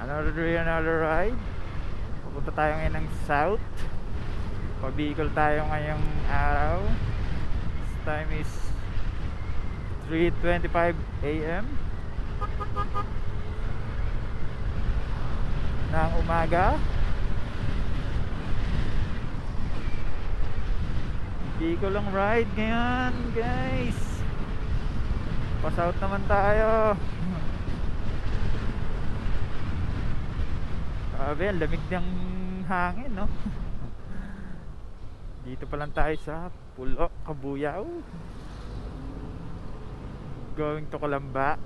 Another ride. Pupunta tayo ngayon ng South. Pa-Bicol tayo ngayong araw. This time is 3:25 AM ng umaga. Bicol lang ride ngayon, guys. Pa-South naman tayo. Sabi, ang lamig ng hangin, no? Dito pa lang tayo sa Pulo, Kabuyaw. Going to Calamba.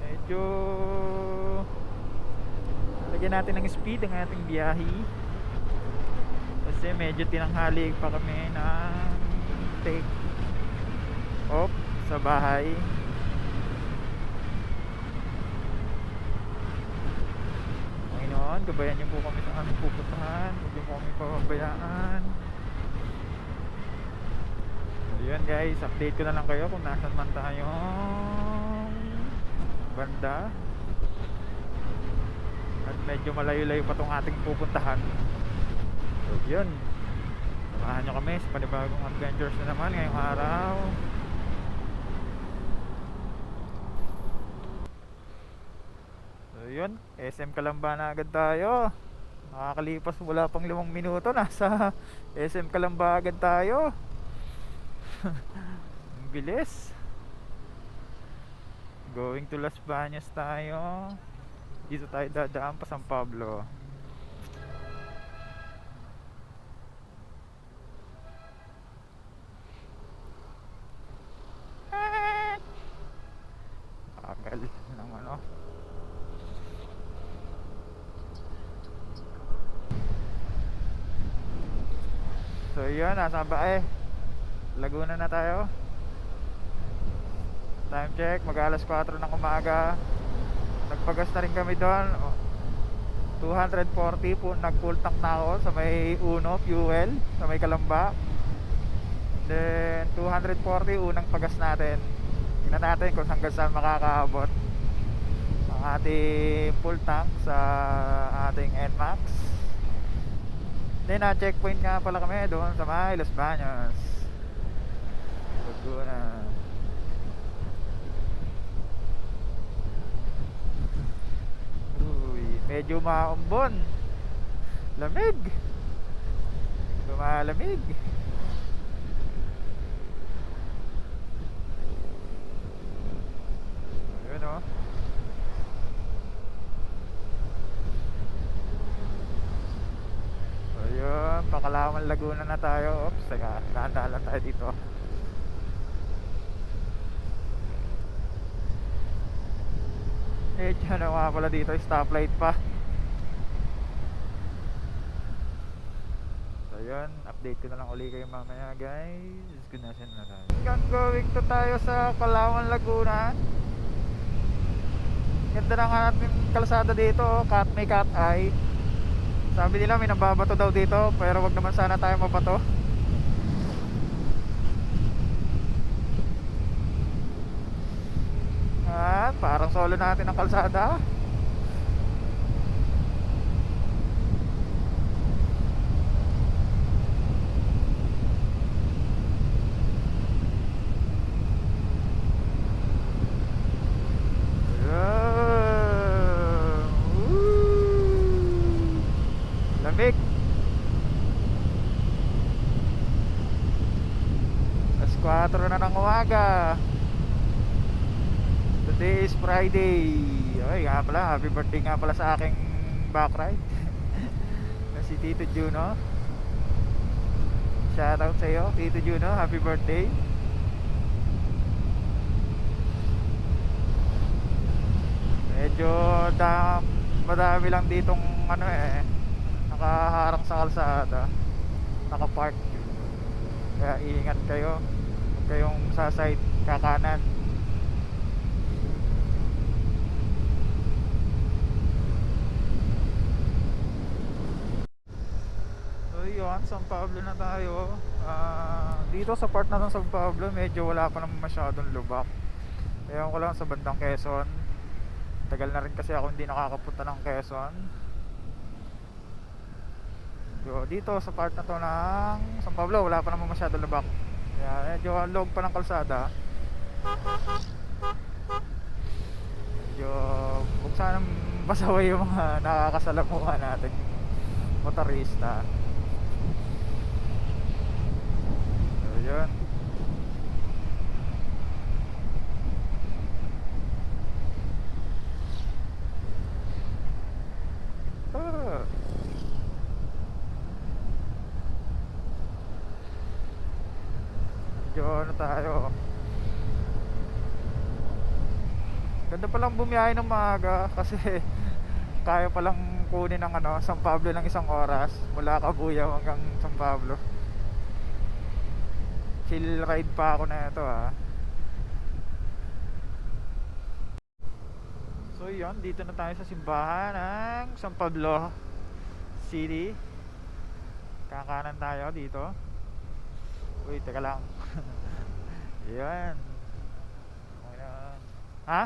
Medyo lagyan natin ng speed ang ating biyahe. Kasi medyo tinanghali pa kami ng take off sa bahay. Ngayon, gabayan niyo po kami sa aming pupuntahan. Huwag niyo po kami pababayaan. So yun guys, update ko na lang kayo kung nasan man tayong banda. At medyo malayo-layo pa tong ating pupuntahan. So yun, samahan nyo kami sa panibagong adventures na naman ngayong araw. So yun, SM Calamba na agad tayo. Nakakalipas wala pang 5 minuto, nasa SM Calamba agad tayo. Ang bilis. Going to Las Bañas tayo. Dito tayo dadaan pa San Pablo. Akal ng ano. So yun, nasa ba Laguna na tayo. Time check, mag-alas 4 ng umaga. Nagpagas na rin kami doon. 240 po, nag-full tank na ako sa may Uno fuel, sa may Calamba. Then 240 unang pagas natin. Tingnan natin kung hanggang saan makakaabot ang ating full tank sa ating NMAX. Then na-checkpoint nga pala kami doon sa may Las Bañas, Laguna. Medyo maumbon. Lamig. Lumalamig. Ayun o. So yun, Pakalawan, Laguna na tayo. Oops, dahan-dahan lang tayo dito. Dyan nga pala dito, stoplight pa. So yun, update ko na lang uli kayo mamaya guys. Gunasin na tayo. Going to tayo sa Palawan, Laguna. Ganda na nga natin kalsada dito, may cat eye. Sabi nila may nababato daw dito, pero wag naman sana tayo mabato. Parang solo natin ang kalsada. Lamig. Alas 4 na ng umaga. Today is Friday. Ay nga pala, happy birthday nga pala sa aking backride. Si Tito Juno. Shoutout sa iyo, Tito Juno, happy birthday. Medyo madami lang ditong nakaharang sa kalsada, nakapark. Kaya ingat kayo. Huwag kayong sa side kakanan. Ayun, San Pablo na tayo. Dito sa part na ng San Pablo medyo wala pa naman masyadong lubak. Ewan ko lang sa bandang Quezon. Tagal na rin kasi ako hindi nakakapunta ng Quezon. So, dito sa part na to ng San Pablo, wala pa naman masyado lubak. Kaya medyo log pa ng kalsada. Medyo huwag sanang basaway yung mga nakakasalamuha natin motorista. So, yun. Ah, medyo ano tayo. Ganda palang bumiyahe ng maaga kasi kaya palang kunin ng ano, San Pablo ng 1 oras mula Cabuyao hanggang San Pablo. Chill ride pa ako na ito ah. So yun, dito na tayo sa simbahan ng San Pablo City. Kakanan tayo dito. Uy, teka lang. Yan. Okay na. Ha?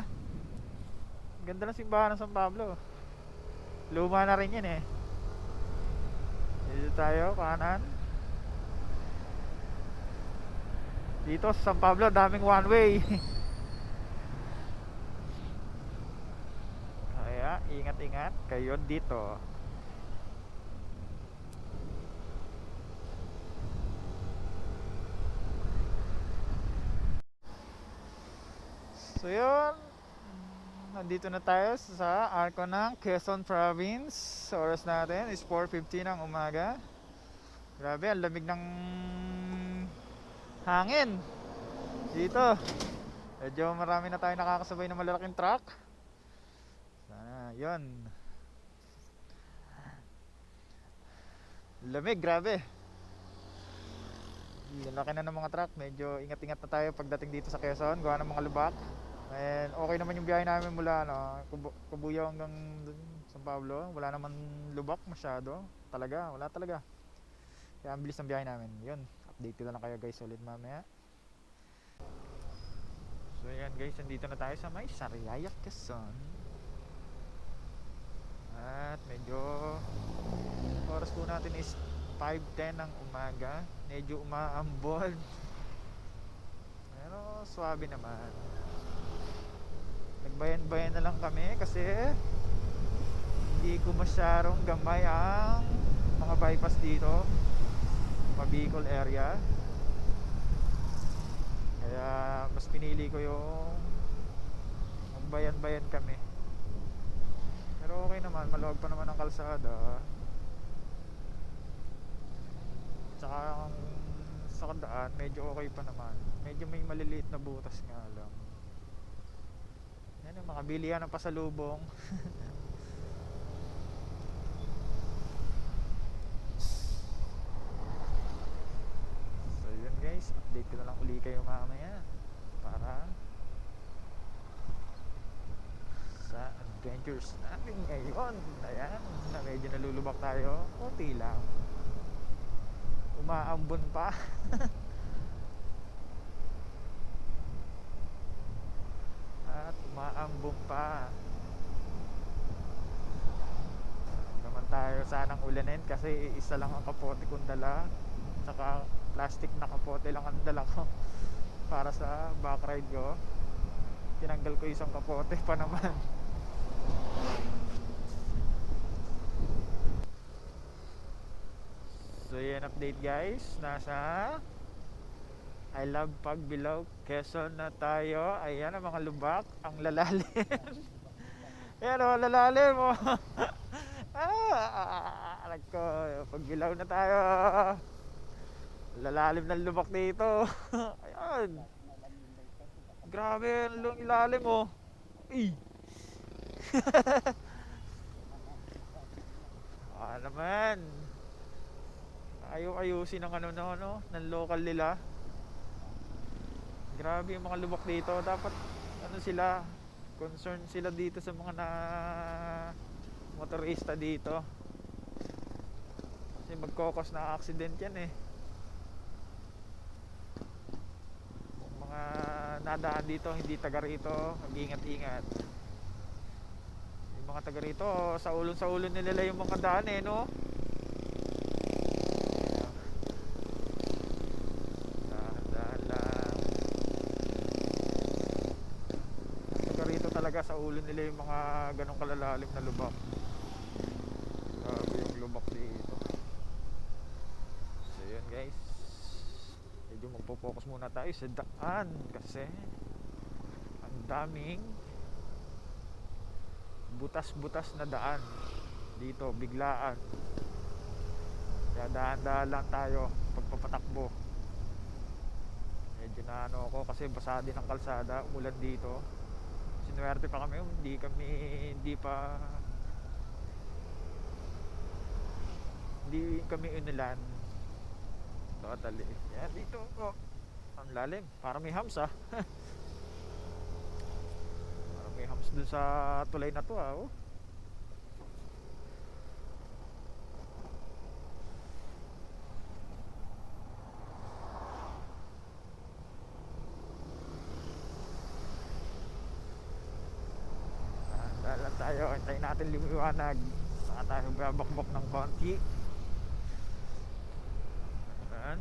Ganda ng simbahan ng San Pablo. Luma na rin yan eh. Dito tayo, kanan. Dito sa San Pablo, daming one way. Kaya, ingat-ingat kayo dito. So yun, nandito na tayo sa arko ng Quezon Province. Oras natin is 4:50 ng umaga. Grabe, ang lamig ng hangin dito. Medyo marami na tayo nakakasabay na malalaking truck. Sana, yun. Lamig, grabe. Laki na ng mga truck. Medyo ingat-ingat na tayo pagdating dito sa Quezon. Gawa ng mga lubak. And okay naman yung biyahe namin mula Cabuyao hanggang San Pablo. Wala naman lubak masyado. Talaga, wala talaga. Kaya ang bilis ng biyahe namin. Yun, update ko na lang kayo guys ulit mamaya. So yan guys, nandito na tayo sa may Sariaya, Quezon. At medyo oras po natin is 5:10 ng umaga. Medyo umaambon. Pero swabe naman. Nagbayan-bayan na lang kami kasi hindi ko masyadong gamay ang mga bypass dito, Mabicol area. Kaya mas pinili ko yung magbayan-bayan kami. Pero okay naman, maluwag pa naman ang kalsada. Tsaka sa daan, medyo okay pa naman. Medyo may maliliit na butas nga lang. Yan yung mga bilihan ng pasalubong. So yun guys, update ko na lang uli kayo mamaya para sa adventures natin ngayon. Ayan, na medyo nalulubak tayo. Kunti lang. Umaambon pa. At umaambon pa. Naman tayo sanang ulanin kasi isa lang ang kapote kong dala. Saka plastic na kapote lang ang dala ko para sa back ride ko. Tinanggal ko isang kapote pa naman. So yan update guys. Nasa I love Pagbilao, Quezon na tayo. Ayan ang mga lubak. Ang lalalim. Ayan o, lalalim o. Nagko, Pagbilao na tayo. Lalalim ng lubak dito. Ayan. Grabe, ang ilalim o. Naman. Ayusin ang ng local nila. Grabe yung mga lubak dito. Dapat sila, concerned sila dito sa mga motorista dito. Kasi magkokos na accident yan eh. Mga dumadaan dito, hindi taga rito, mag-ingat-ingat. Yung mga taga rito, sa ulon nila yung mga daan eh, no? Dahan-dahan lang. Taga rito talaga, sa ulon nila yung mga ganong kalalalim na lubak. Grabe yung lubak dito. So yun guys, medyo magpo-focus muna tayo sa daan kasi ang daming butas-butas na daan dito, biglaan. Kaya dahan-dahan lang tayo pagpapatakbo. Medyo na ano ako kasi basa din ang kalsada, umulan dito. Sinuwerte pa kami, hindi kami unilan. Totally. Yan dito, oh. Ang lalim, parang may hams ah. Parang may hams dun sa tulay na to ah, oh. Dalan tayo, antayin natin lumiwanag. Saka tayo babakbak ng konti. Ayan.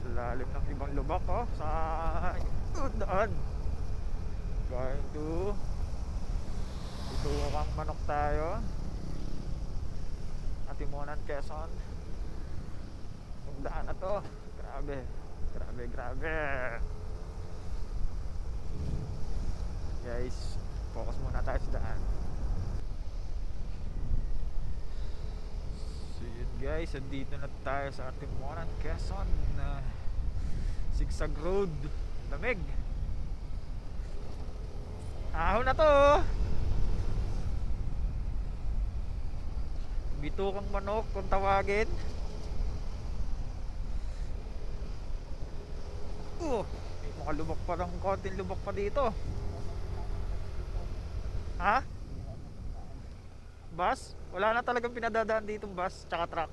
Sa lalim ng ibang lubak oh, sa daan. Going to Ituokang Manok tayo. Atimonan, Quezon. Yung daan na to, grabe. Guys, focus muna tayo sa daan. So yun guys, andito na tayo sa Atimonan, Quezon. Sigsag Road. Lamig. Ahon na to. Bitukang Manok kung tawagin. May mga lubak pa ng konting lubak pa dito. Ha? Bus? Wala na talagang pinadadaan ditong bus tsaka truck.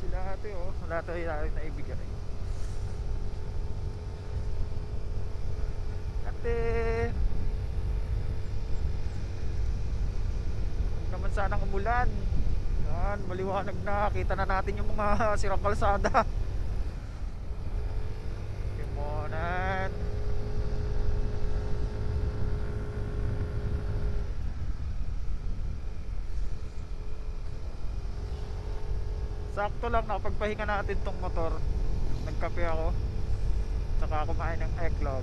Sila ate oh, wala tayo naibigay. Ate, huwag naman sanang umulan. Yan, maliwanag na, kita na natin yung mga sirang kalsada. Timonan. Sakto lang, nakapagpahinga natin tong motor. Nagkape ako, tsaka kumain ng eggnog.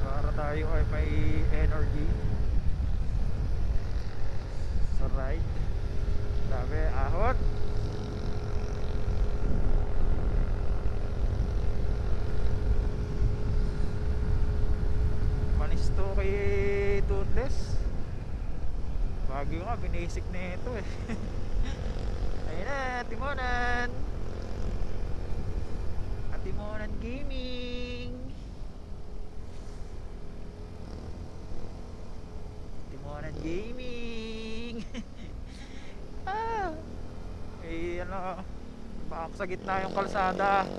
Para tayo ay may energy sa ride. Grabe, ahon. Manisto kay Toothless. Bagyo nga, binisik na ito eh. Ayun na, Timonan. Timonan Gaming. Timonan Gaming. Ano, bakit sa gitna yung kalsada.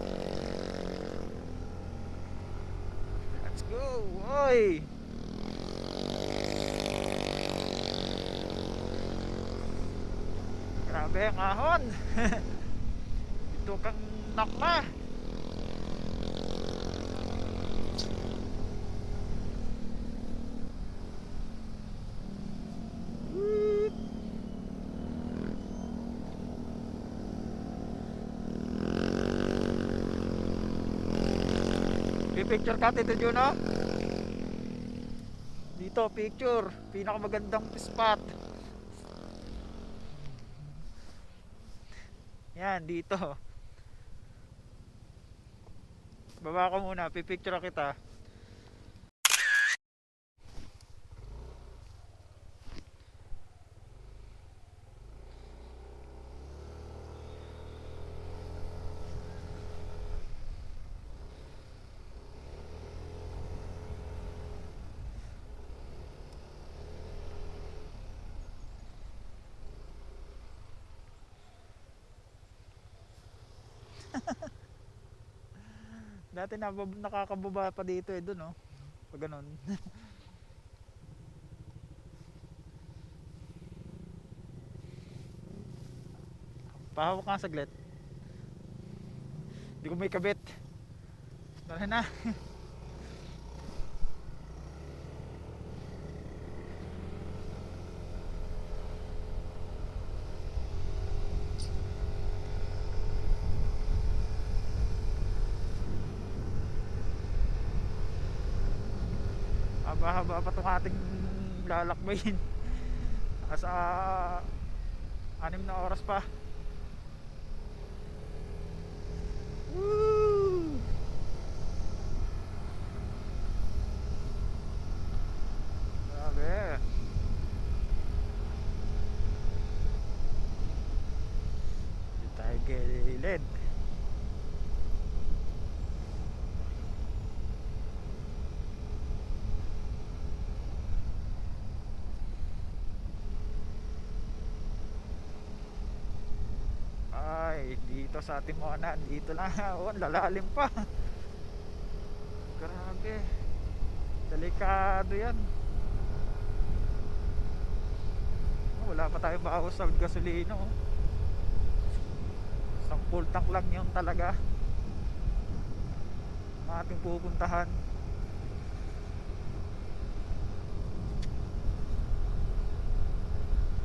Let's go, oy. Grabe ang ahon. Ito kang nakma. Picture ka, Tito Juno? Dito, picture. Pinakamagandang spot. Yan, dito. Baba ko muna, pipicture kita. Dati nakakababa pa dito eh, dun oh. Pag ganun. Pahawak nga saglit. Hindi ko may kabit. Tara na. Haba-haba pa itong ating lalakbayin. Asa 6 na oras pa. Woo! Grabe. Dito tayo gilid. Ay, dito sa Timonan, dito lang. Oh, lalalim pa. Grabe. Delikado yan. Oh, wala pa tayong bawas sa gasolina. Oh. Isang full tank lang yun talaga. Ang ating pupuntahan.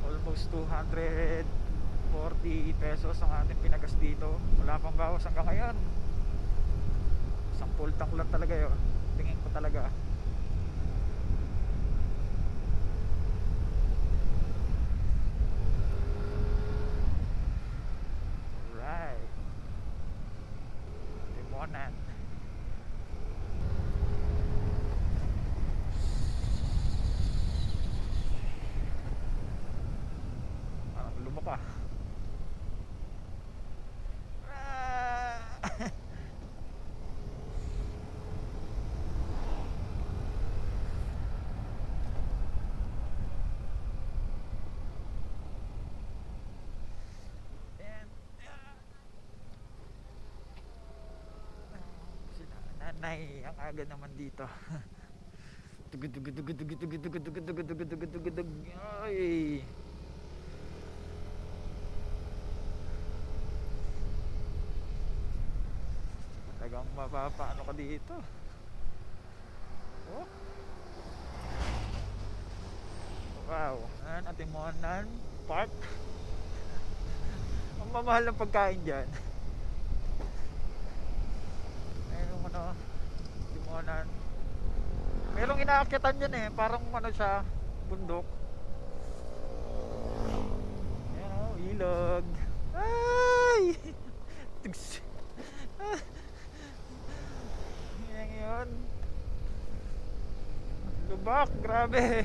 Almost 240 pesos ang ating pinagas dito. Wala pang bawas hanggang ngayon. Isang full tank lang talaga yun. Tingin ko talaga. Alright. Timonan. Parang lumok ah. Nanay, ang aga naman dito. Tugud. Ay. Talagang mapapaano ka dito. Oh. Wow. Timonan Park. Ang mamahal ng pagkain dyan. Ayun ano, Timonan. Merong inaakyatan dyan eh. Parang ano siya, bundok. Ayan o, ilog. Ay! Yan yun. Lubak, grabe.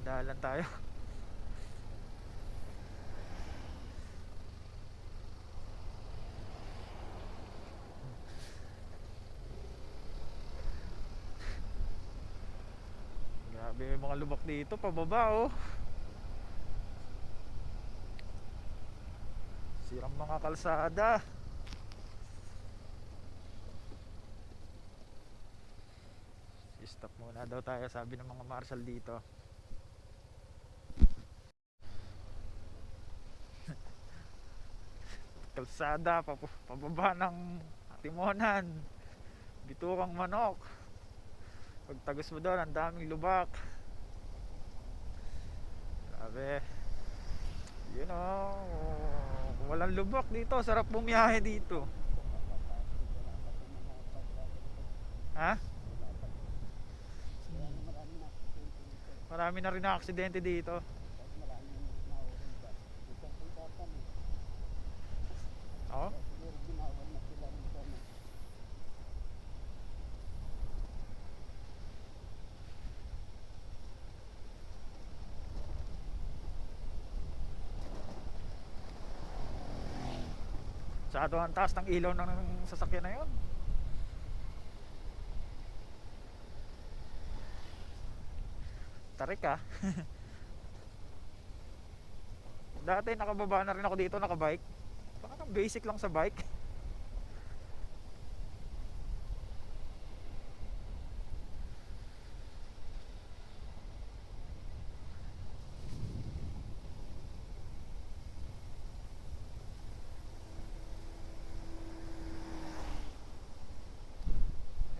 Dahan-dahan tayo. Grabe yung mga lubak dito, pababa oh. Sirang mga kalsada. Stop muna daw tayo, sabi ng mga marshal dito. Kalsada, pababa ng Timonan. Biturang Manok. Pagtagos mo doon, ang daming lubak. Grabe. You know, kung walang lubak dito, sarap bumiyahe dito. Ha? Marami na rin na aksidente dito. Oh? Masyado ang taas ng ilaw ng sasakyan na yun. Tarik ka. Dati nakababa na rin ako dito, nakabike. Baka Basic lang sa bike.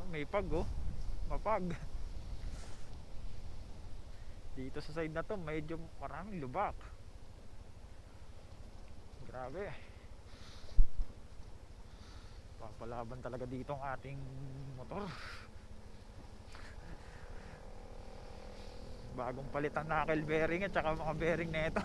May pag oh. Mapag. Dito sa side na to medyo maraming lubak. Grabe. Papalaban talaga dito ang ating motor. Bagong palit ang knuckle bearing at saka mga bearing nito.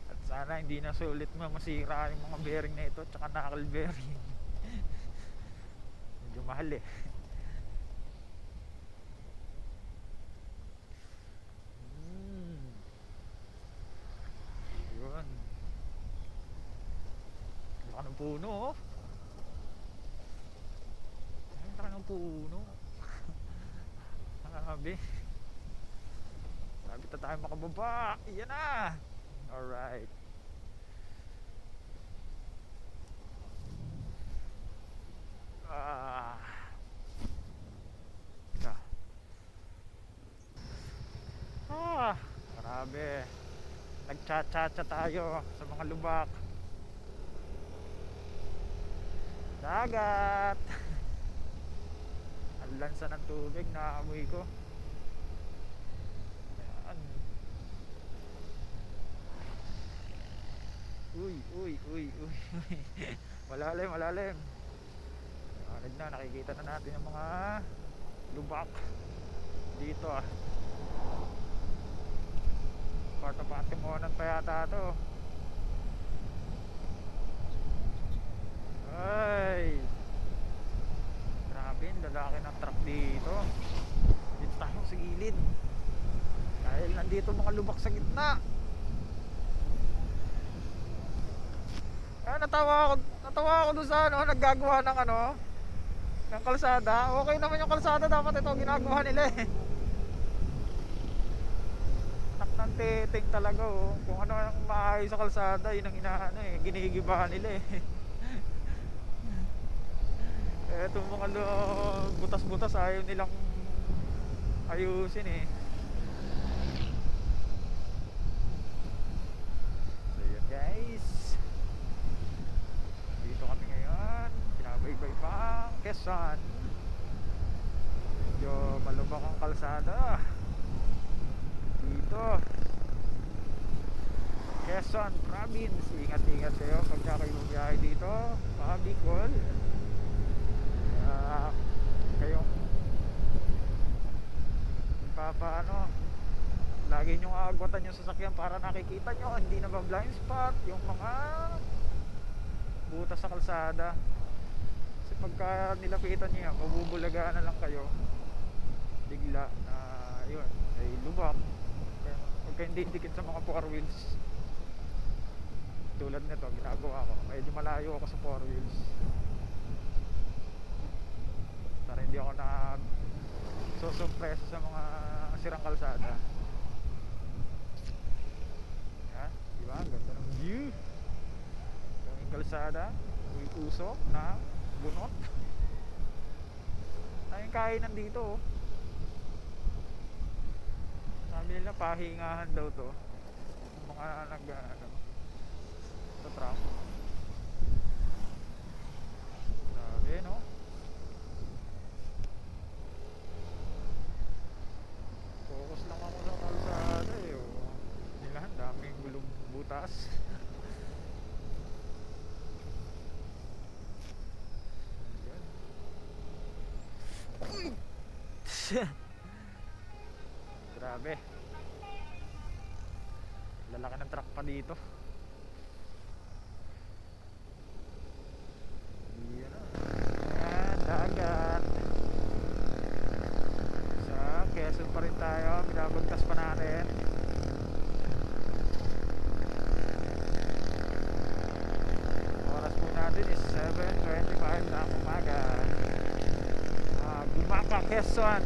At sana hindi na sulit masira yung mga bearing nito at saka knuckle bearing. Medyo mahal eh. Yun. Laka ng puno oh. Laka ng puno. Sabi na tayo makababa. Yan na. Alright. Grabe. Nagcha-cha-cha tayo sa mga lubak. Dagat. Ang lansa ng tubig, naamoy ko. Ayan. Uy. Malalim, malalim. Ayan na, nakikita na natin yung mga lubak dito ah. Patimonan pa yata to. Ay, grabe, lalaki ng truck dito. Dito tayo sa gilid dahil nandito mga lubak sa gitna. Natawa ako doon sa naggagawa ng ng kalsada. Okay naman yung kalsada, dapat ito ginagawa nila eh. Ng titing talaga oh. Kung ano ang maayos sa kalsada, yun ang ginigibahan nila eh. Etong mga butas-butas ayaw nilang ayusin eh. So yun guys, dito kami ngayon, binabaybay pa Quezon. Medyo malubak ang kalsada dito Quezon Province. Ingat-ingat kayo pagka kayo bumiyahe dito mga Bicol. Kayong lagi nyo aagwatan yung sasakyan para nakikita nyo, hindi na ba blind spot yung mga butas sa kalsada. Kasi pagka nilapitan nyo yan, mabubulagaan na lang kayo bigla na yun ay lubak. Huwag kayong didikit sa mga four wheels. Tulad nito, ginagawa ko, medyo malayo ako sa four wheels para hindi ako na susurpresa sa mga sirang kalsada. Yan, diba? Ganda ng view. Yung kalsada, may usok na bunot. Ayun kainan dito oh. Sabi nila pahingahan daw to yung mga sa tram. Sabi no, focus lang ako sa kalsada eh oh. Nila daming gulong butas. Uy! Grabe, lalaki ng truck pa dito. Yan na, dagat. Sa Quezon pa rin tayo, binabagtas pa natin. Oras po natin is 7:25 na umaga. Bumaka, Quezon.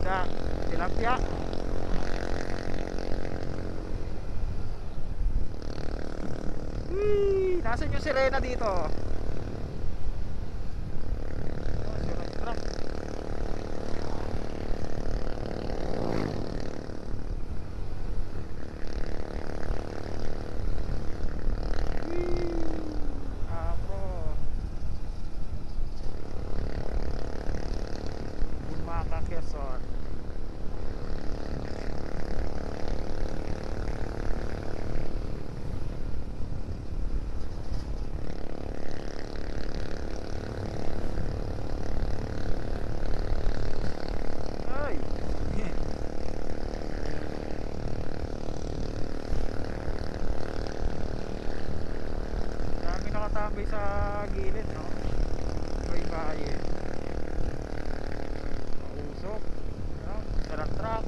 isda, tilapia. Nasaan yung sirena dito? Sirena truck. Ako Bumaka, Quezon. Ay! Dami nakatambay sa gilid, no? May bahay. Usok, no? Sarang truck.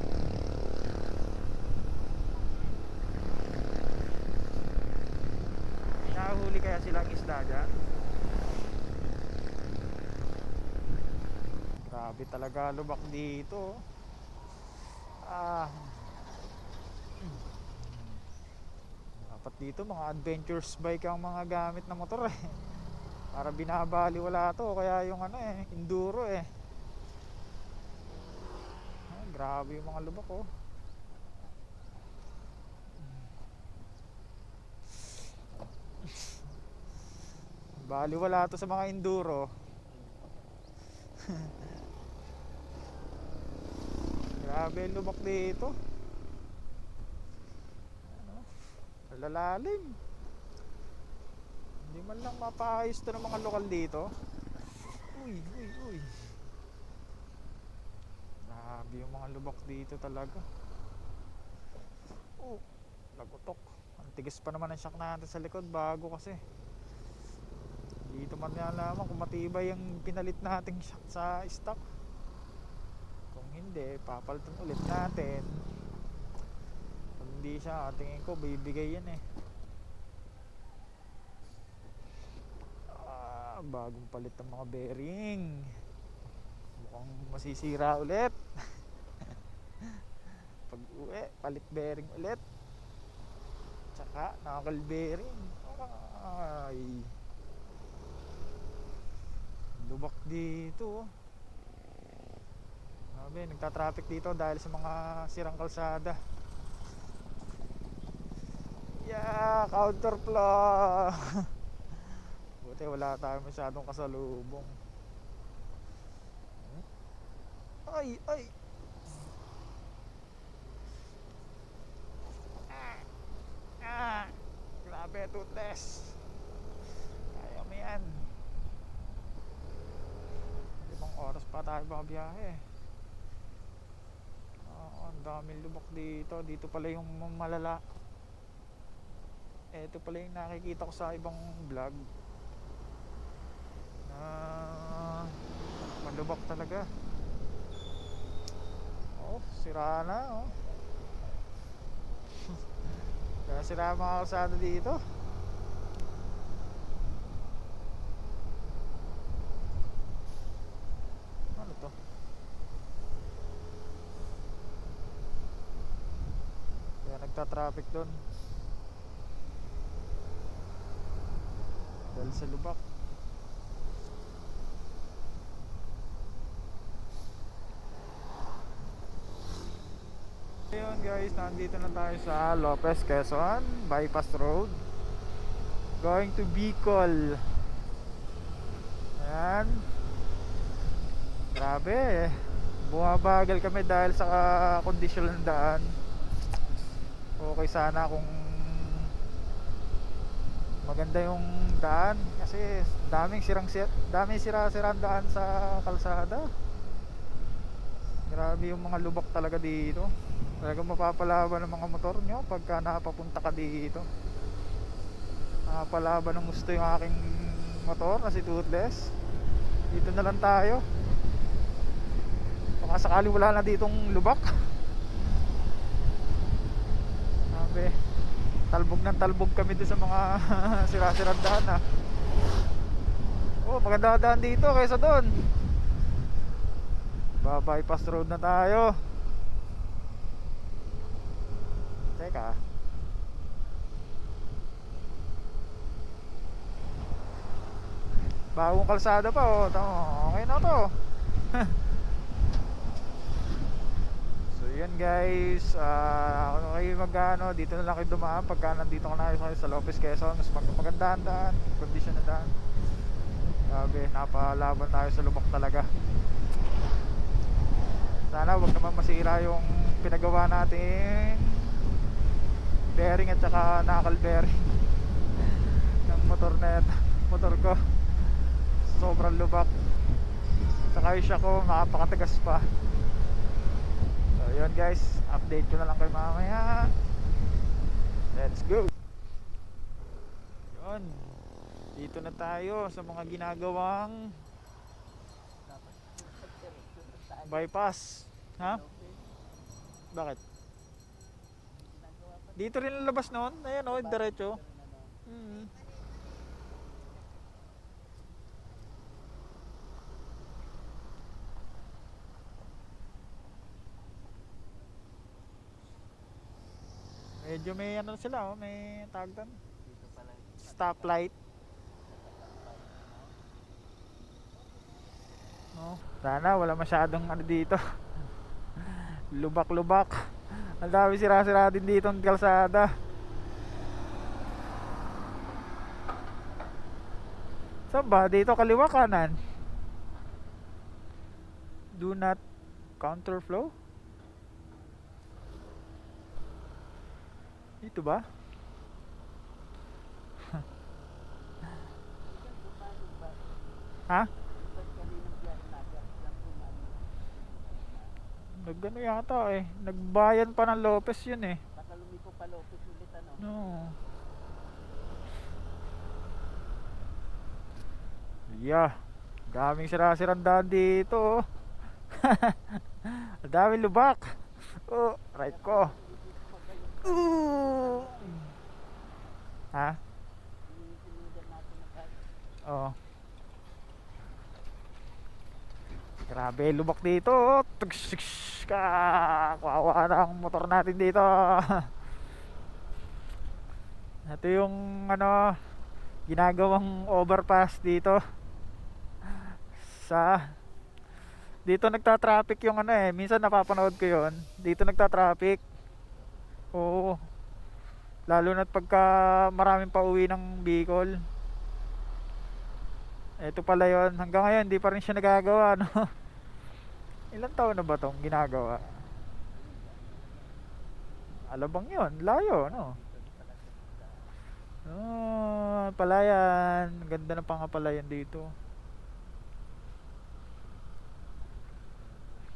Nahuli kaya silang isda dyan? Grabe talaga lubak dito. Ah, dapat dito mga adventures bike ang mga gamit na motor eh. Para binabali wala to, kaya yung ano eh, enduro eh. Ah, grabe yung mga lubak oh. Bali wala to sa mga enduro. Grabe yung lubak dito. Ano? Lalalim. Hindi man lang mapaayos to ng mga lokal dito. Uy, uy, uy. Grabe yung mga lubak dito talaga. Oh, lagotok. Ang tigas pa naman ang shock natin sa likod bago kasi. Dito man nalaman kung matibay yung pinalit nating shock sa stock. Kung hindi, papalitan ulit natin. Kung hindi siya, tingin ko bibigay yan eh. Bagong palit ng mga bearing. Mukhang masisira ulit. Pag uwi, palit bearing ulit. Tsaka knuckle bearing. Ay, lubak dito. Sabi, nagta-traffic dito dahil sa mga sirang kalsada. Yeah, counterflow. Buti wala tayo masyadong kasalubong. Ay, ay. Grabe, toothless. Kaya mo yan. 5 oras pa tayo bakabiyahe. Ang daming lubak dito. Dito pala yung malala. Ito pala yung nakikita ko sa ibang vlog. Malubak talaga. Oh, sira na oh. Kaya sira mga kalsada dito. Ano to? Kaya nagta-traffic doon dahil sa lubak. Ayun guys, nandito na tayo sa Lopez, Quezon Bypass Road, going to Bicol. Ayan. Grabe, bumabagal kami dahil sa kondisyon ng daan. Okay sana kung maganda yung daan, kasi daming sira-sirang daan sa kalsada. Grabe yung mga lubak talaga dito. Talagang mapapalaban ng mga motor nyo pagka napapunta ka dito. Napapalaban ng gusto yung aking motor na si Toothless. Dito na lang tayo. Baka sakali wala na ditong lubak. Sabi, talbog ng talbog kami doon sa mga sira-sirang daan. Oh, maganda daan dito kaysa doon. Bypass road na tayo. Teka. Bagong kalsada pa oh. Tama, okay na to. So yan guys, kung kayo magano, dito na lang kayo dumaan pagka nandito ka na kayo sa Lopez, Quezon. Mas magandang daan, condition na daan. Grabe, napalaban tayo sa lubak talaga. Sana wag naman masira yung pinagawa natin bearing at saka knuckle bearing ng motor ko. Sobrang lubak. Saka yung shock ko makapakatagas pa. So yun guys, update ko na lang kayo mamaya. Let's go. Yun, dito na tayo sa mga ginagawang bypass. Ha? Bakit? Dito rin ang labas noon. Ayan o, diretso. Medyo may ano sila oh, may tag doon. Stoplight. No, sana wala masyadong ano dito. Lubak-lubak. Ang dami sira-sira din dito ng kalsada. Saan ba? Dito kaliwa kanan. Do not counterflow. Dito ba? Ha? Nagano yata eh. Nagbayan pa ng Lopez yun eh. Baka lumiko pa Lopez ulit ano? No. Yeah. Daming sira-sirang daan dito. Ang daming lubak. Oh, right ko. Ha? Oh. Grabe, lubak dito. Kawawa na ang motor natin dito. Ito yung ano, ginagawang overpass dito. Dito nagta-traffic yung ano eh. Minsan napapanood ko yun. Dito nagta-traffic. Oo. Lalo na't pagka maraming pauwi ng Bicol. Ito pala yun. Hanggang ngayon hindi pa rin siya nagagawa no? Ilang taon na ba tong ginagawa? Alabang yun. Layo no? Oh, palayan. Ganda ng pangapalayan dito.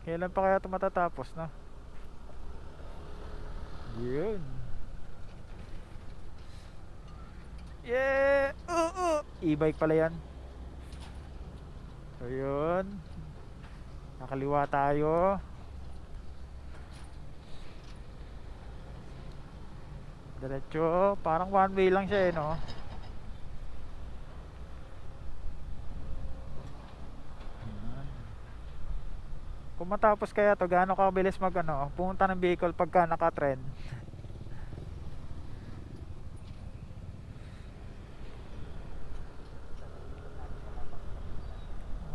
Kailan pa kaya ito matatapos na? Yun. Yeah! E-bike pala yan. So yun. Nakaliwa tayo. Diretso. Parang one way lang siya eh no? Kung matapos kaya to, gaano kabilis mag ano, pumunta ng vehicle pagka naka-trend.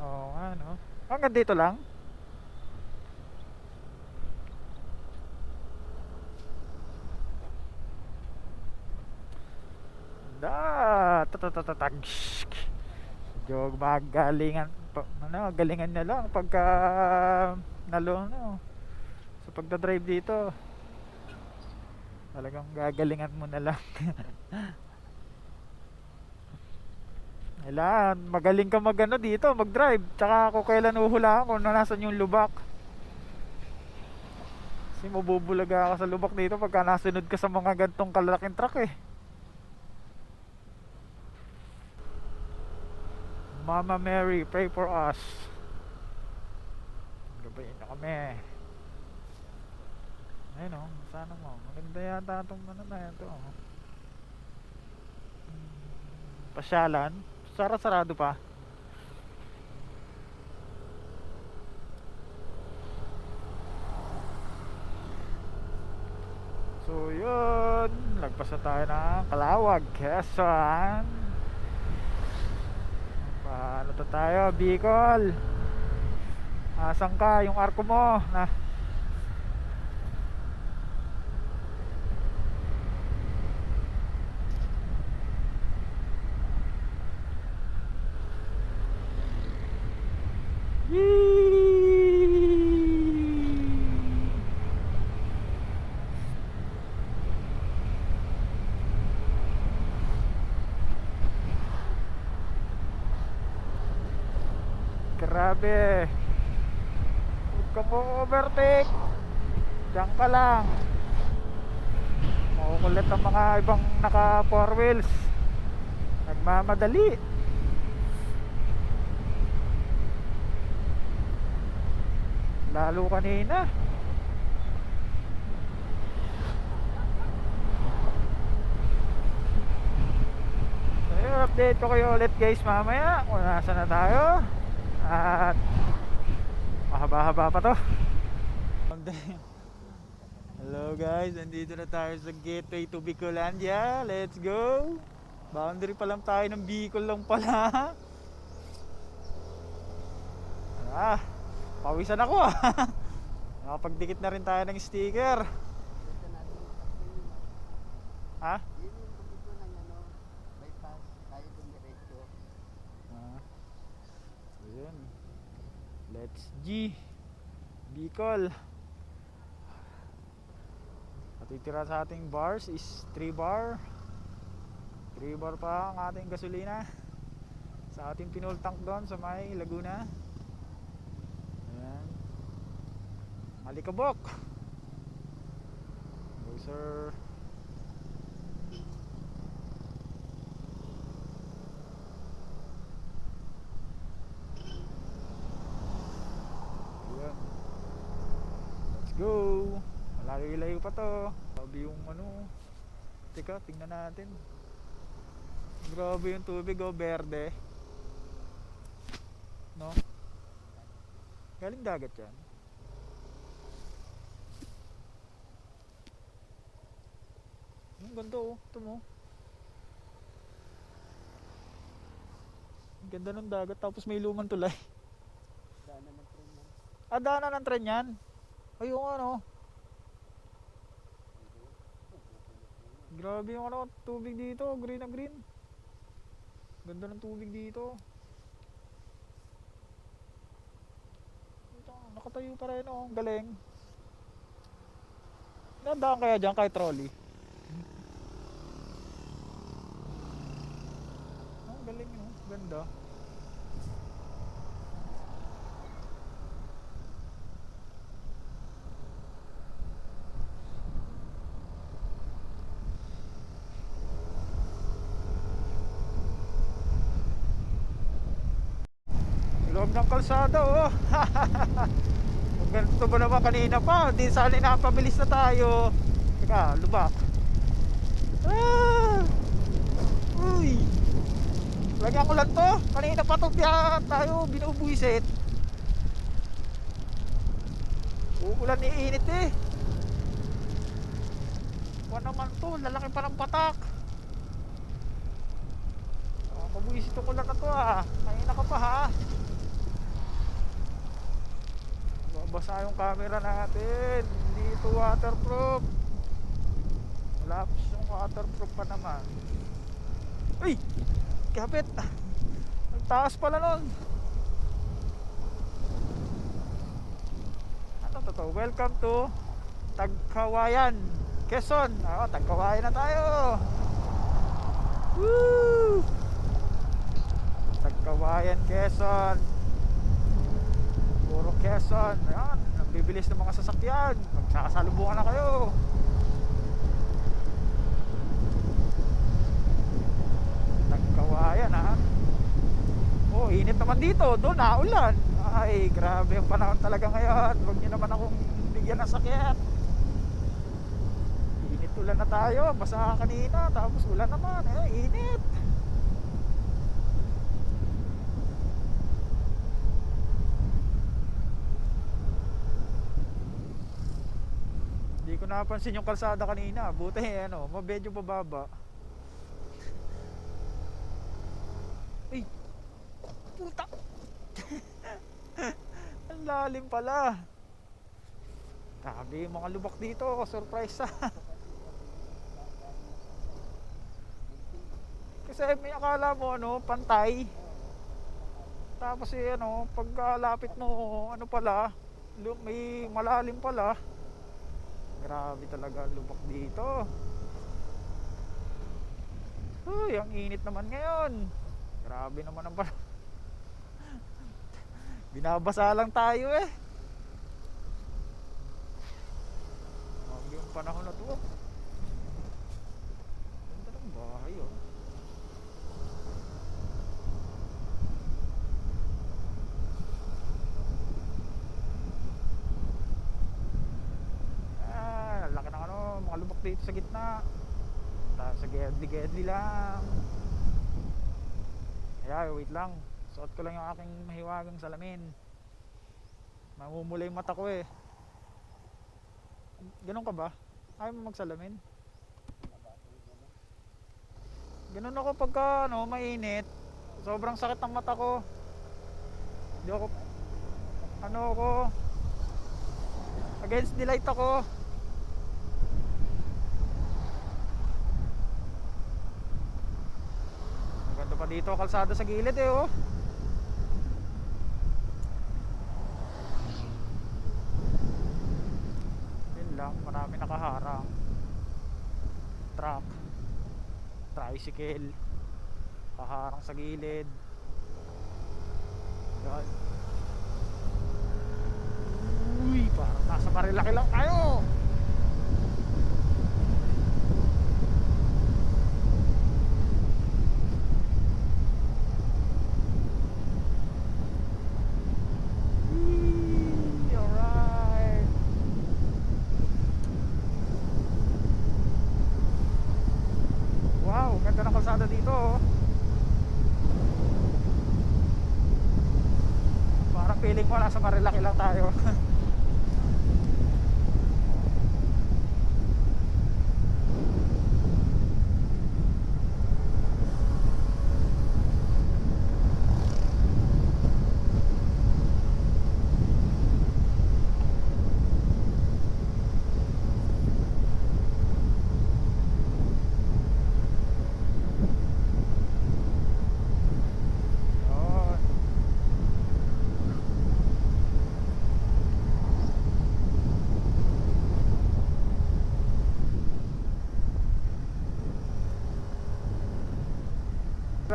Oo nga no. Hanggang dito lang. Tatatatag. Jog magalingan ano, galingan na lang pagka nalo no. So pagda-drive dito, talagang gagalingan mo na lang. Kailangan magaling ka magano dito, mag-drive. Tsaka kung kailan uhulaan kung nasan yung lubak. Kasi mabubulaga ka sa lubak dito pagka nasunod ka sa mga gantong kalaking truck eh. Mama Mary, pray for us. Gabayin na kami. Ayun o, sana mo. Maganda yata itong ano na ito. Pasyalan. Sarado pa. Pasok tayo ng Calawag, Quezon. Paano to tayo? Bicol. Asan ka? Yung arko mo na. Grabe. Huwag ka mo overtake. Diyan ka lang. Makukulit ang mga ibang naka 4 wheels. Nagmamadali. Lalo kanina. So, update ko kayo ulit guys mamaya kung nasa na tayo. At mahaba-haba pa to. Hello guys, nandito na tayo sa gateway to Bicolandia. Let's go. Boundary pa lang tayo ng Bicol lang pala. Pawisan ako ah. Nakapagdikit na rin tayo ng sticker. Dito natin yung kapatid. Ha? Yun yung kapatid ko ng bypass. Tayo dumiretso. Ayun. Let's G. Bicol. Natitira sa ating bars is 3 bar. 3 bar pa ang ating gasolina sa ating pinol tank doon sa may Laguna. Ayan. Malikabok. Go sir. Ayan. Let's go. Malayo-layo pa to. Sabi yung ano. Teka, tingnan natin. Grabe yung tubig, oh, berde. No? Galing dagat yan. Ang ganda, oh. Ito mo. Ang ganda ng dagat. Tapos may lumang tulay. Daanan ng tren yan. Daanan ng tren yan. Ayun ano. Grabe yung ano, tubig dito. Green na green. Ganda ng tubig dito. Nakatayo pa rin, oh. Galing. Nandaan kaya dyan kahit trolley? Oh, galing, oh. Ganda. Loob ng kalsada, oh. Kung ganito ba naman kanina pa, di sali napabilis na tayo. Teka, lubak. Uy. Lagyan ko lang to. Kanina pa to tayo binubuisit. Uulan ni init eh. Kuha naman to, lalaki pa ng patak. Mabuisit ko lang na to ah. Kanina ka pa ha. Basa yung camera natin. Hindi ito waterproof. Wala pa siyang waterproof pa naman. Uy! Kapit! Ang taas pala nun. Ano to? Welcome to Tagkawayan, Quezon. Tagkawayan na tayo. Woo! Tagkawayan, Quezon. Puro Quezon. Ayan, nagbibilis ng mga sasakyan. Magsasalubungan na kayo. Nagkawayan ha. Oh, init naman dito. Doon naulan. Ay, grabe ang panahon talaga ngayon. Huwag niyo naman akong bigyan ng sakit. Init ulan na tayo. Basa kanina. Tapos ulan naman. Init. Hindi ko ko napansin yung kalsada kanina. Buti ano, medyo pababa. Ay, puta. Ang lalim pala. Grabe yung mga lubak dito. Surprise ha. Kasi may akala mo ano, pantay. Tapos ano, pagkalapit mo, ano pala, may malalim pala. Grabe talaga ang lubak dito. Uy, ang init naman ngayon. Grabe naman ang binabasa lang tayo eh. Grabe yung panahon na to. Ganda ng bahay oh. Laki ng ano, mga lubak dito sa gitna. Tapos sa gedli lang. Kaya wait lang. Suot ko lang yung aking mahiwagang salamin. Mamumula yung mata ko eh. Ganun ka ba? Ayaw mo magsalamin? Ganun ako pagka ano, mainit. Sobrang sakit ng mata ko. Hindi ako, ano ako, against the light ako. Maganda pa dito kalsada sa gilid eh oh. Yun lang, marami nakaharang. Truck, tricycle, kaharang sa gilid. Yan. Uy, parang nasa Marilaki lang tayo. Alright. Wow, ganda ng kalsada dito oh. Parang feeling ko nasa Marilaki lang tayo. Oh.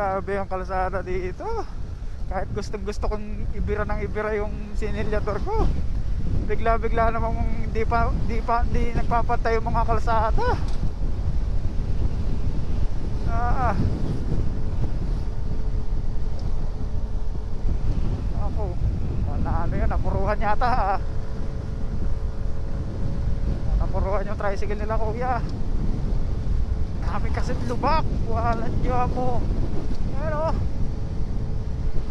Grabe ang kalsada dito. Kahit gustong gusto kong ibira ng ibira yung sinilyador ko, bigla-bigla namang hindi nagpapantay yung mga kalsada. Ako, ano yun, napuruhan yata napuruhan yung tricycle nila kuya. Dami kasi lubak, walang diwa mo. Pero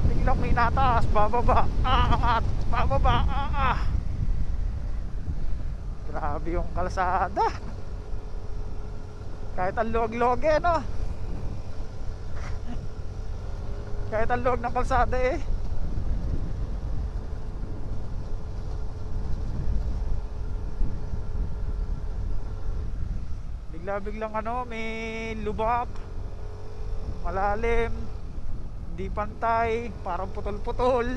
biglang may nataas, bababa, angat, bababa, Grabe yung kalsada. Kahit ang luwag-luwag eh no. Kahit ang luwag ng kalsada eh. Bigla-biglang ano, may lubak, malalim, hindi pantay, parang putol-putol.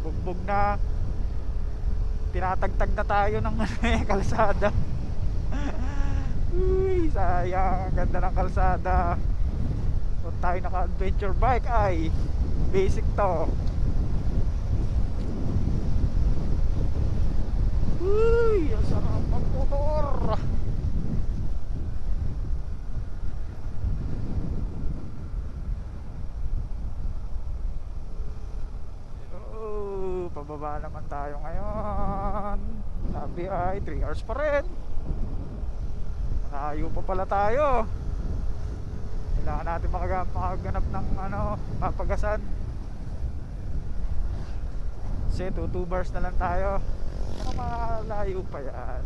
Bugbog na, tinatagtag na tayo ng kalsada. Uy, sayang, ang ganda ng kalsada. Kung tayo naka-adventure bike ay basic to. Uy, ang sarap magmotor. Oh, pababa naman tayo ngayon. Sabi ay 3 hours pa rin. Malayo pa pala tayo. Kailangan natin makaganap ng ano, papagasan. Kasi 2 bars na lang tayo. Ano, malayo pa yan.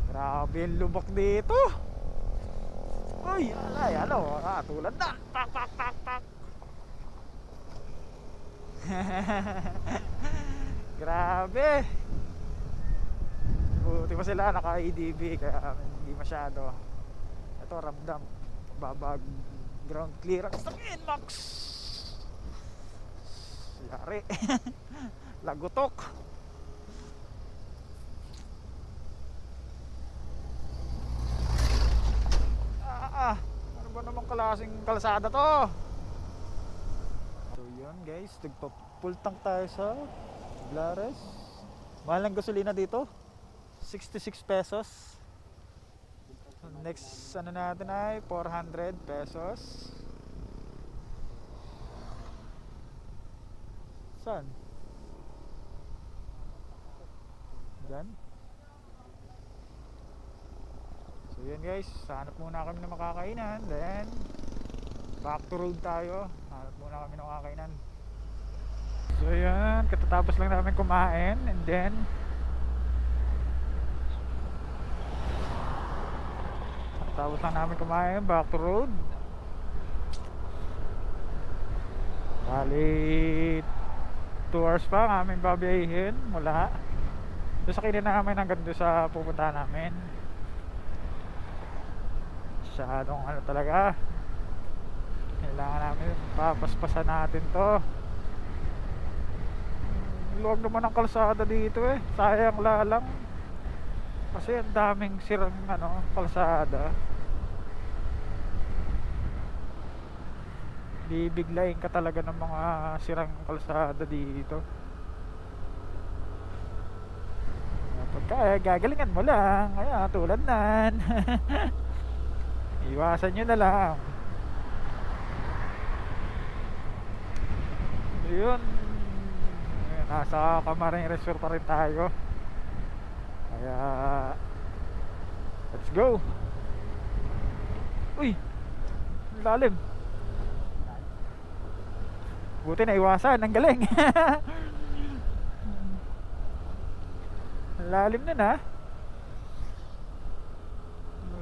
Grabe yung lubak dito. Uy, alay, ano, tulad na. Pak, pak, pak, pak. Grabe. Buti pa sila naka ADB kaya hindi masyado. Ito ramdam. Babag ground clearance ng Inmax. Yari. Lagutok. Ano ba namang klaseng kalsada to? So yun guys, full tank tayo sa Glares. Mahal ng gasolina dito, 66 pesos. Next ano natin ay 400 pesos. Saan? Diyan? So yun guys, hanap muna kami ng makakainan. Then back to road tayo. Hanap muna kami ng makakainan. So yan, katatapos lang namin kumain. And then katatapos lang namin kumain, back to road. Bali 2 hours pa ang aming babiyahin mula doon sa kinin namin hanggang doon sa pupuntahan namin. Masyadong ano talaga, kailangan namin papaspasan natin to. Luwag naman ang kalsada dito eh, sayang lalang kasi ang daming sirang ano, kalsada. Bibiglayin ka talaga ng mga sirang kalsada dito. Pagka gagalingan mo lang, kaya tulad nan. Iwasan nyo na lang. Yun, nasa Camarines Resort pa rin tayo. Kaya let's go. Uy, lalim. Buti na iwasan, ang galing. Lalim na na.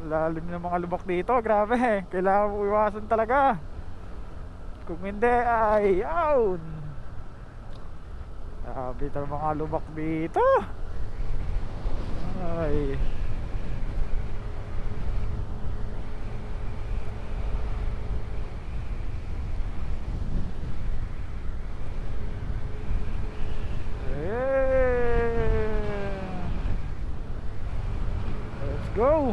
Lalim ng mga lubak dito, grabe. Kailangan mo iwasan talaga. Kung hindi ay out. Grabe ng mga lubak dito. Ay. Go!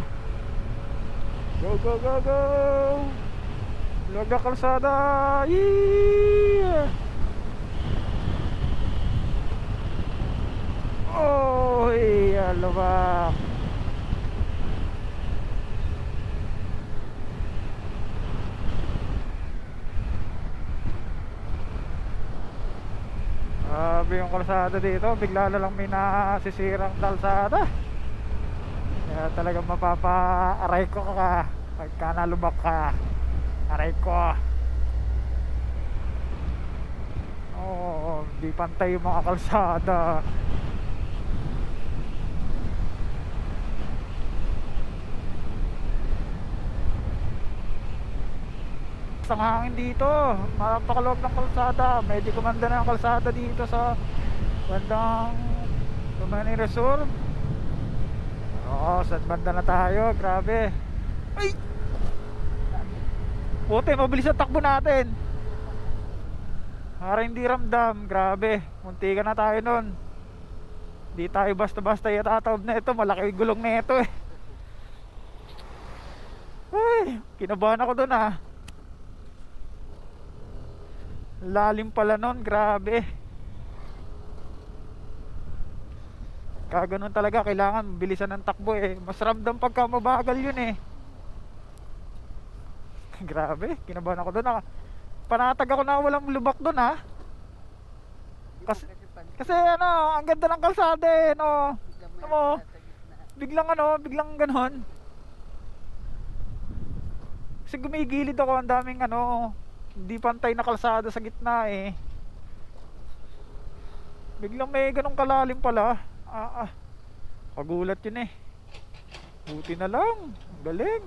Go, go, go, go! Luwag na kalsada! Yeah! Oh, iya, lubak! Sabi yung kalsada dito, bigla na lang may nasisirang kalsada. Kaya talagang mapapa-aray ko ka pagka nalubak ka. Aray ko. Oo, di pantay yung mga kalsada. Ang hangin dito, napakaluwag ng kalsada. Medyo kumanda na ang kalsada dito sa bandang Camarines Resort. Oo, saan banda na tayo? Grabe. Ay! Puti, mabilis ang takbo natin. Para hindi ramdam. Grabe, muntikan na tayo nun. Di tayo basta-basta yatatawag na ito. Malaki yung gulong na ito eh. Ay, kinabahan ako dun ah. Lalim pala nun, grabe. Kaganon talaga, kailangan bilisan ng takbo eh. Mas ramdam pagka mabagal yun eh. Grabe, kinabahan ako doon. Panatag ako na walang lubak doon ha. Kasi ano, ang ganda ng kalsada eh, no. Ano, biglang ganon. Kasi gumigilid ako, ang daming ano, hindi pantay na kalsada sa gitna eh. Biglang may ganong kalalim pala. Pagulat yun eh. Buti na lang. Ang galing.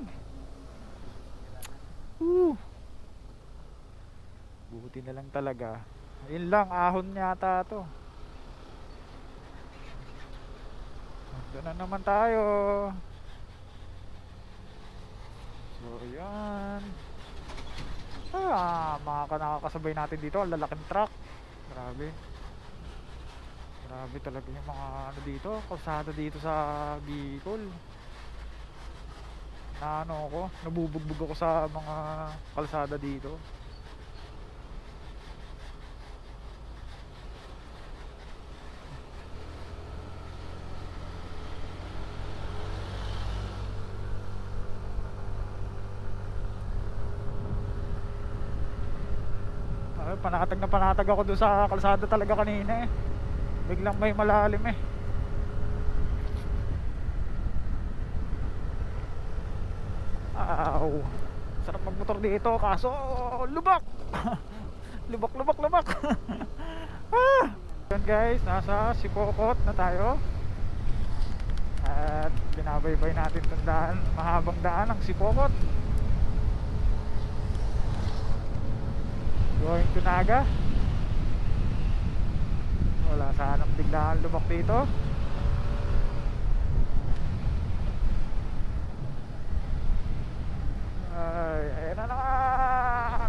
Buti na lang talaga. Ayun lang, ahon yata to. Doon na naman tayo. So yan. Mga nakakasabay natin dito, ang lalaking truck. Grabe. Grabe talaga yung mga ano dito, kalsada dito sa Bicol. Na ano ako, nabubugbog ako sa mga kalsada dito. Panatag ako doon sa kalsada talaga kanina eh. Biglang may malalim eh. Sarap magmotor dito kaso lubak. Lubak. Yan guys, nasa Sipokot na tayo. At binabaybay natin itong daan, mahabang daan ng Sipokot. Going to Naga. Wala sanang biglaan lubak dito. Ayan na naman.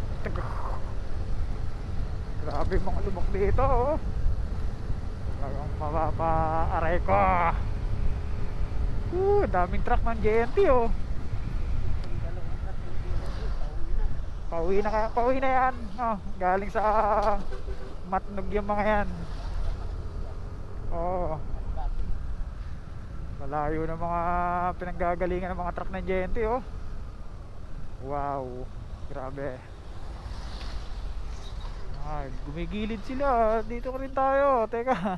Grabe mga lubak dito oh. Talagang mapapa-aray ko. Daming truck ng JNT oh. Pauwi na yan oh, galing sa Matnog yung mga yan. Oh, malayo na mga pinanggagalingan ng mga truck ng JNT oh. Wow, grabe. Gumigilid sila. Dito ka rin tayo. Teka,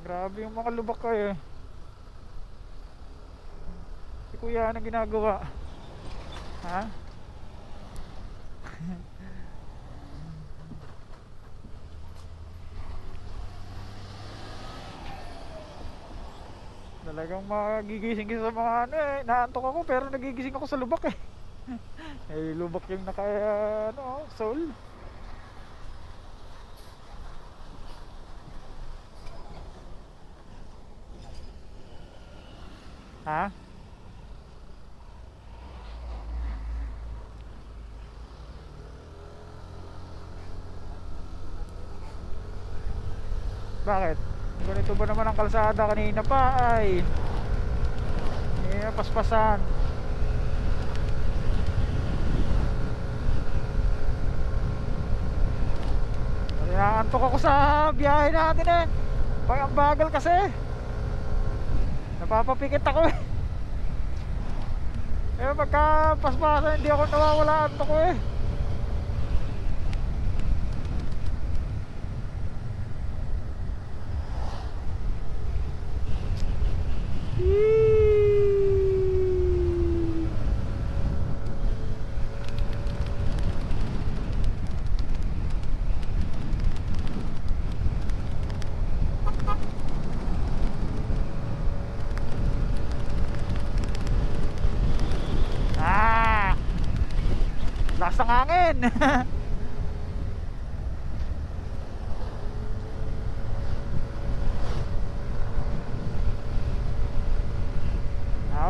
grabe yung mga lubak ko eh. Si kuya, anong ginagawa? Ha? Talagang magigising sa mga ano eh. Naantok ako pero nagigising ako sa lubak eh. Eh lubak yung naka ano, soul. Ha? Bakit? Ganito ba naman ang kalsada kanina pa ay paspasan. Naantok ako sa biyahe natin eh. Ang bagal kasi. Napapapikit ako eh. Pagka paspasan hindi ako nawawala antok ko eh. Lakas ng hangin.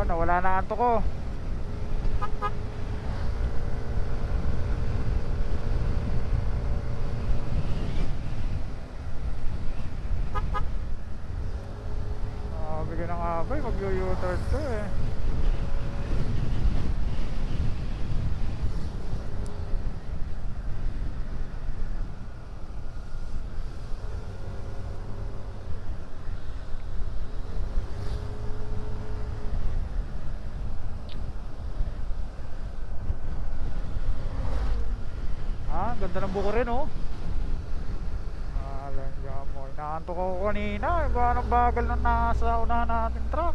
Nawala na antok ko. Bigyan ng abay, mag-u-turn to eh. Ganda ng buko rin oh. Alam mo, inaantok ako kanina. Gano'ng bagal na nasa unahan natin truck.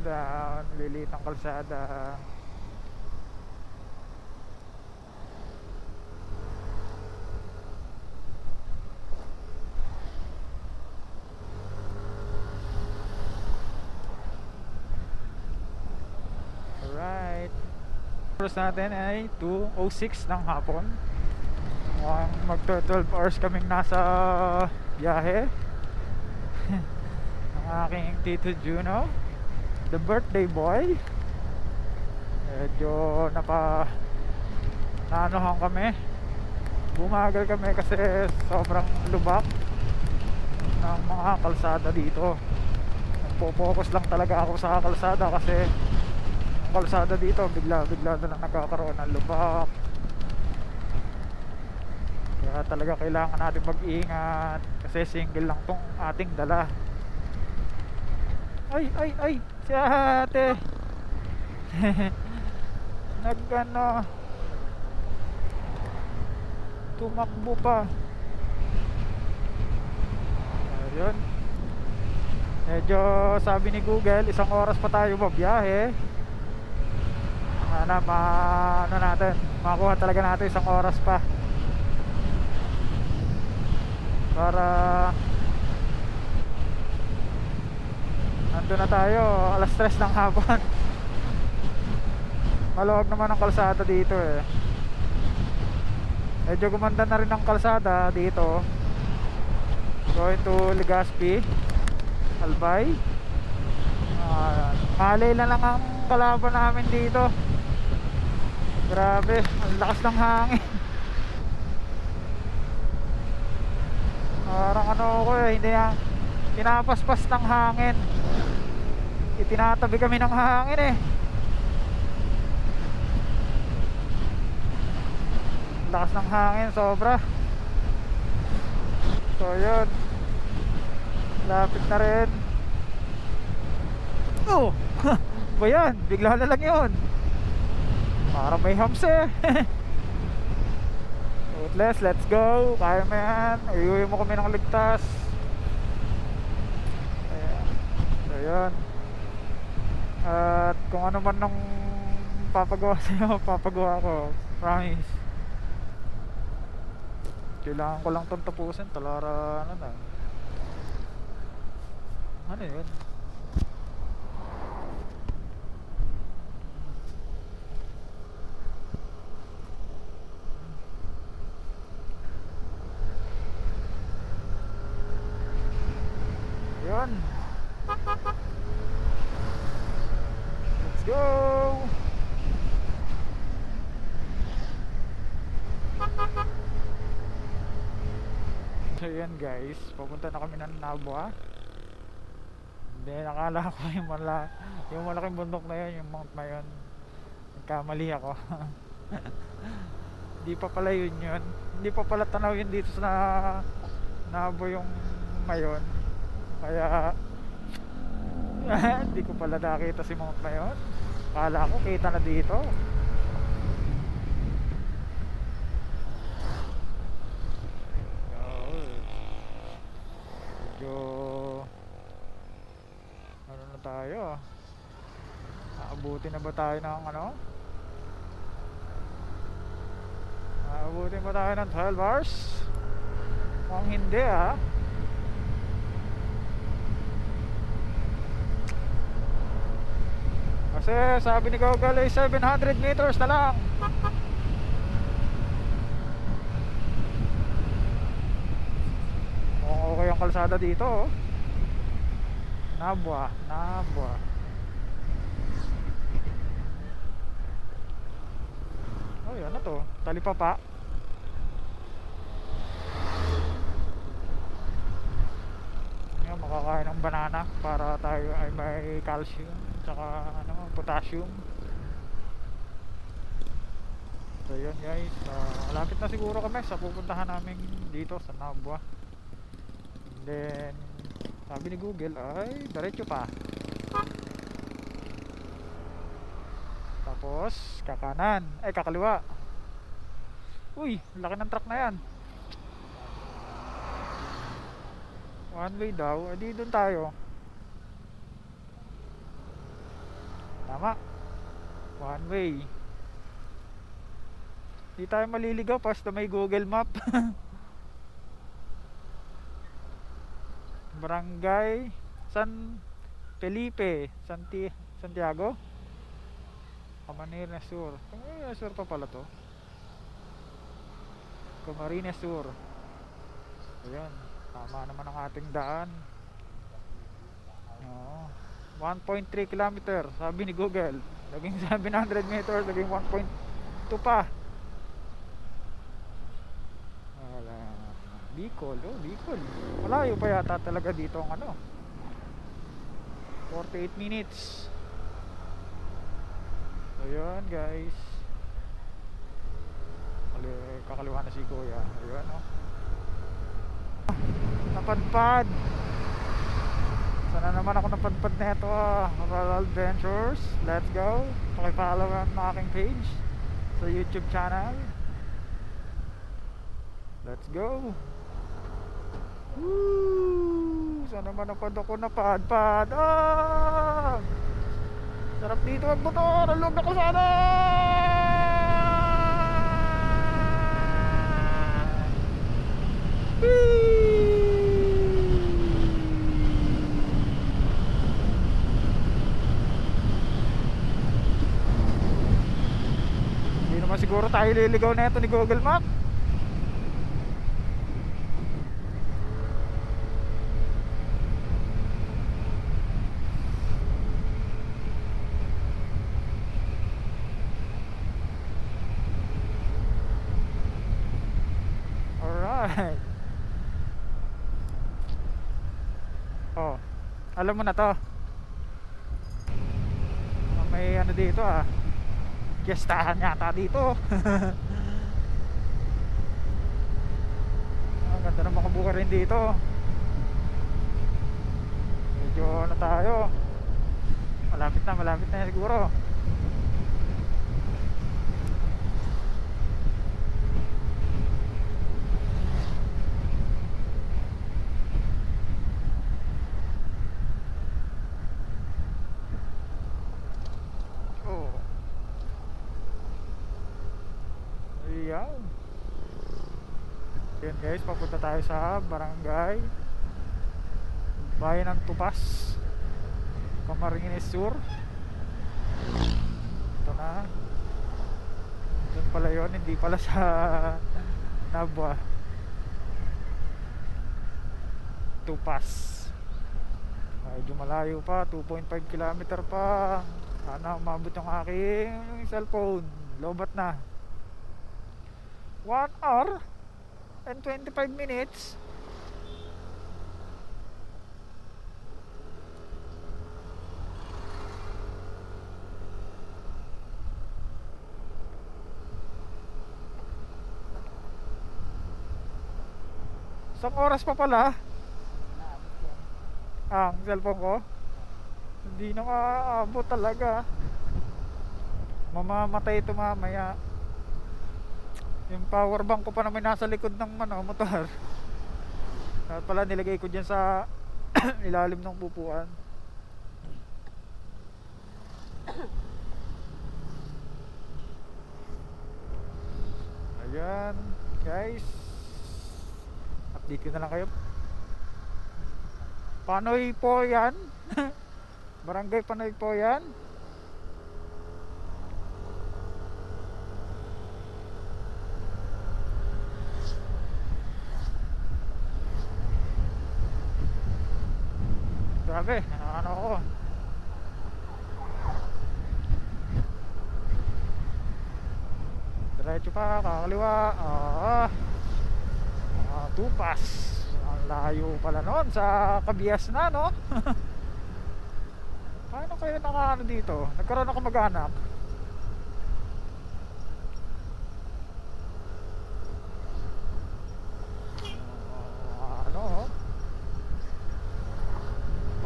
down. Liliit ang kalsada. Alright. Oras natin ay 2:06 ng hapon. Mukhang mag 12 hours kaming nasa biyahe. Ang aking Tito Juno, the birthday boy. Medyo naanohan kami. Bumagal kami kasi sobrang lubak ng mga kalsada dito. Nagpo-focus lang talaga ako sa kalsada kasi ang kalsada dito bigla-bigla na lang nagkakaroon ng lubak. Kaya talaga kailangan natin mag-ingat kasi single lang tong ating dala. Ay, si ate. Tumakbo pa. Ayun. Medyo sabi ni Google, 1 oras pa tayo mabiyahe. Ano natin, makuha talaga natin 1 oras pa para nandun na tayo, 3:00 ng hapon. Maluwag naman ang kalsada dito eh. Medyo gumanda na rin ang kalsada dito. Going to Legazpi, Albay. Malay na lang ang kalaban namin dito. Grabe, ang lakas ng hangin. Parang ano ko eh, hindi yan pinapaspas ng hangin. Itinatabi kami ng hangin eh. Lakas ng hangin, sobra. So yun, lapit na rin. Oh, ba yan? Bigla na lang yun. Parang may hams eh. Let's go. Kaya mo yan. Iuwi mo kami ng ligtas. Ayan. So yun. At kung ano man nang papagawa sa'yo, papagawa ko. Promise. Kailangan ko lang itong tapusin. Talara, ano na. Ano yun? Yun. Let's go. So yun guys, papunta na kami ng Nabua. Hindi, nakala ko yung malaking bundok na yun, yung Mount Mayon. Nagkamali ako. Hindi pa pala yun. Hindi pa pala tanaw yun dito sa Nabua yung Mayon. Kaya hindi ko pala nakita si Mount Mayon. Akala ko kita na dito. Medyo ano na tayo, aabutin na ba tayo ng ano? Aabutin ba tayo ng 12 hours? Kung hindi kasi sabi ni Google ay 700 meters na lang. Okay ang kalsada dito oh. Nabua. Oh, yan na to. Talipapa. Yan, makakain ng banana para tayo ay may calcium tsaka ano, potassium. So yun guys, malapit na siguro kami sa pupuntahan namin dito sa Nabua. And then sabi ni Google ay diretso pa, tapos kakanan, kakaliwa. Uy, laki ng truck na yan. One way daw, edi doon tayo. Tama. One way. Di tayo maliligaw basta may Google Map. Barangay San Felipe, Santiago, Camarines Sur. Camarines Sur pa pala to. Camarines Sur. Ayan, tama naman ang ating daan. Oo. 1.3 kilometer, sabi ni Google. Naging 700 meters, naging 1.2 pa. Wala. Bicol, oh, Bicol. Malayo pa yata talaga dito ang ano. 48 minutes. Ayun, guys. Kakaliwa na si Kuya. Ayun, oh. Napadpad. Sana naman ako napadpad na ito, Rural Adventures. Let's go. Pakipollow ang aking page sa YouTube channel. Let's go. Woo! Sana naman ako napadpad. Ah! Sarap dito magmotor. Alog ako sana. Hindi naman siguro tayo liligaw na ito ni Google Map. Alright. Oh, alam mo na to. May ano dito Fiestahan yata dito. Ang ganda ng mga buka rin dito. Medyo ano tayo. Malapit na siguro. Yan guys, papunta tayo sa barangay Bayan ng Tupas, Camarines Sur. Ito na. Doon pala yun, hindi pala sa Nabwa. Tupas. Medyo malayo pa, 2.5 kilometer pa. Sana umabot yung aking cellphone. Lobat na. 1 hour and 25 minutes. Isang oras pa pala ang cellphone ko. Hindi na maaabot talaga. Mamamatay ito mamaya. Yung power bank ko pa naman nasa likod ng motor. At pala nilagay ko dyan sa ilalim ng pupuan. Ayan guys, update ko na lang kayo. Panoy po yan. Barangay Panoy po yan. Grabe, ano ako. Diretso pa, kakaliwa. Tupas. Ang layo pala noon sa Kabias na, no? Paano kayo nakaano dito? Nagkaroon ako mag-anak.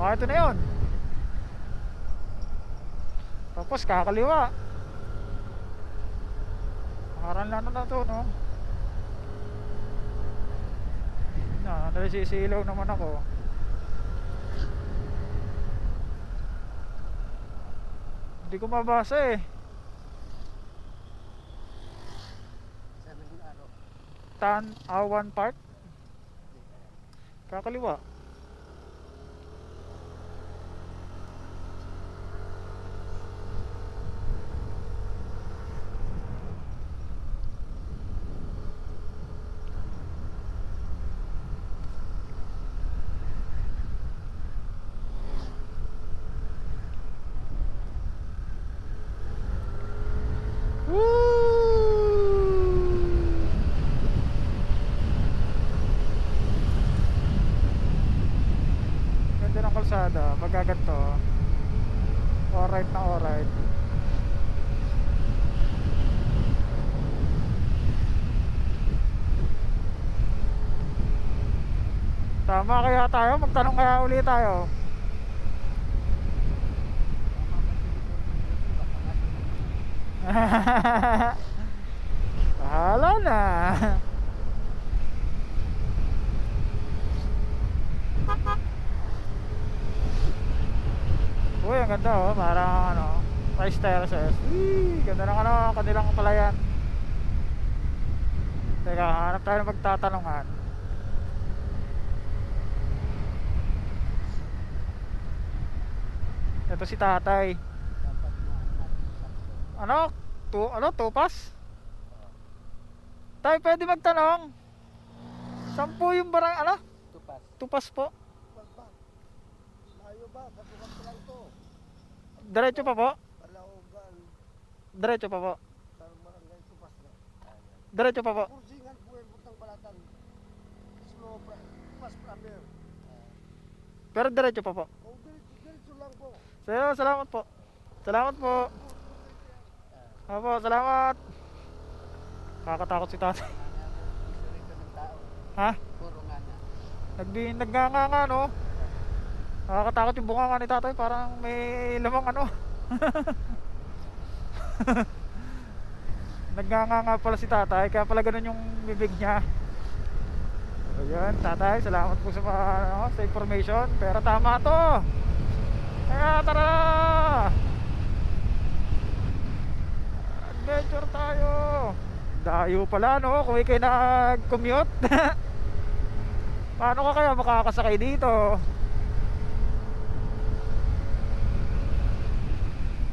Ito na yun. Tapos kakaliwa. Parang lano na to, no? Nasisilaw naman ako. Hindi ko mabasa eh. Sa naging araw. Tan Awan Park. Hindi kaya. Kakaliwa. Woo! Ganda ng kalsada, magaganto. Alright na alright. Tama kaya tayo? Magtanong kaya uli tayo. Bahala na. Uy, ang ganda oh, parang ano, rice terraces. Uy, ganda ng ano, kanilang palayan. Teka, hanap tayo ng magtatanungan. Ito si tatay. Dapat maano natin sakto. Ano? Tupas? Tay, pwede magtanong? Saan po yung barang, ano? Tupas. Tupas po. Wag ba? Layo ba? Katukan ko lang to. Diretso pa po? Palaugan. Diretso pa po? Parang barangay Tupas na. Diretso pa po? Kursingan po yung butang balatan. Tupas proper. Pero diretso pa po? O diretso lang po. Sir, salamat po. Salamat po. Opo, salamat. Kakatakot si tatay. Isurito ng tao. Ha? Puro nga na. Nagganga no? Nakakatakot yung bunganga ni tatay, parang may lamang ano. Nagganga pala si tatay, kaya pala ganun yung bibig niya. Ayan, tatay, salamat po sa, ano, sa information. Pero tama to. Kaya tara! Adventure tayo! Dayo pala no, kung ikay nag-commute. Paano ka kaya makakasakay dito?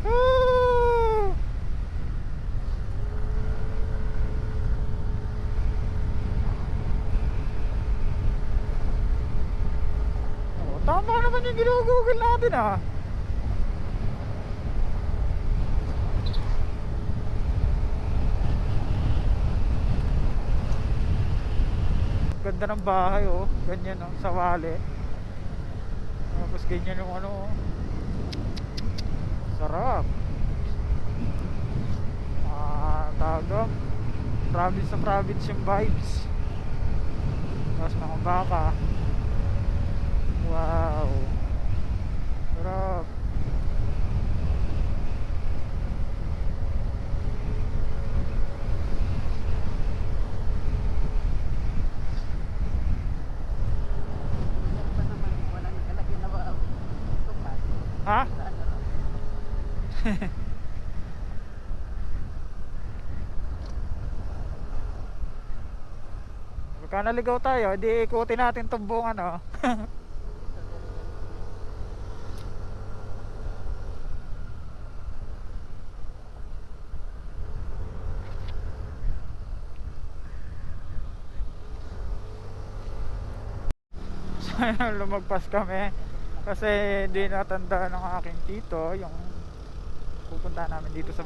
Woo! Oh, tama naman yung ginugugol natin ah. Ganda ng bahay oh, ganyan oh, sa wali. Tapos ganyan yung ano oh. Sarap. Tawag doon, province sa province yung vibes. Tapos mga baka. Wow. Sarap. Yan pa naman wala nakalagay na ba tupas. Ha? Sa ano raw? Pagka naligaw tayo, di ikutin natin itong buong ano. So ayun, lumagpas kami kasi di natanda ng aking tito yung pupunta namin dito sa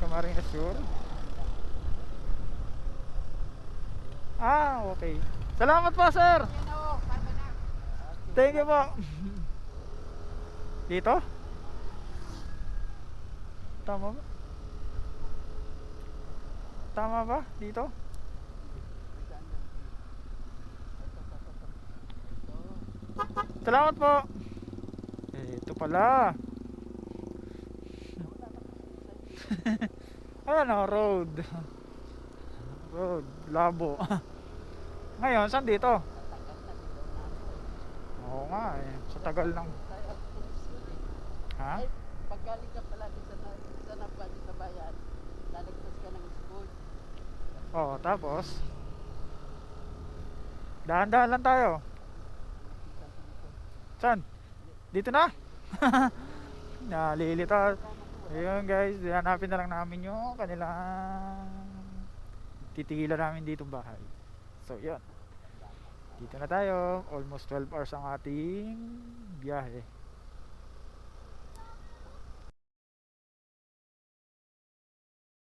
Camarines Sur. Ah, okay. Salamat po, sir. Thank you po. Dito? Tama ba? Tama ba? Dito? Salamat po. Ito pala. Ano, road. Road, labo. Ngayon, saan dito? Oo nga eh, sa tagal ng... Ha? Ay, pag galing ka pala din sa nabad sa bayan, lalagpas ka ng school. Oo, tapos dahan-dahan lang tayo. Saan? Dito na? Nalilito. Ayun guys, hanapin na lang namin yung kanilang titigilan namin dito bahay. So yun, dito na tayo. Almost 12 hours ang ating biyahe.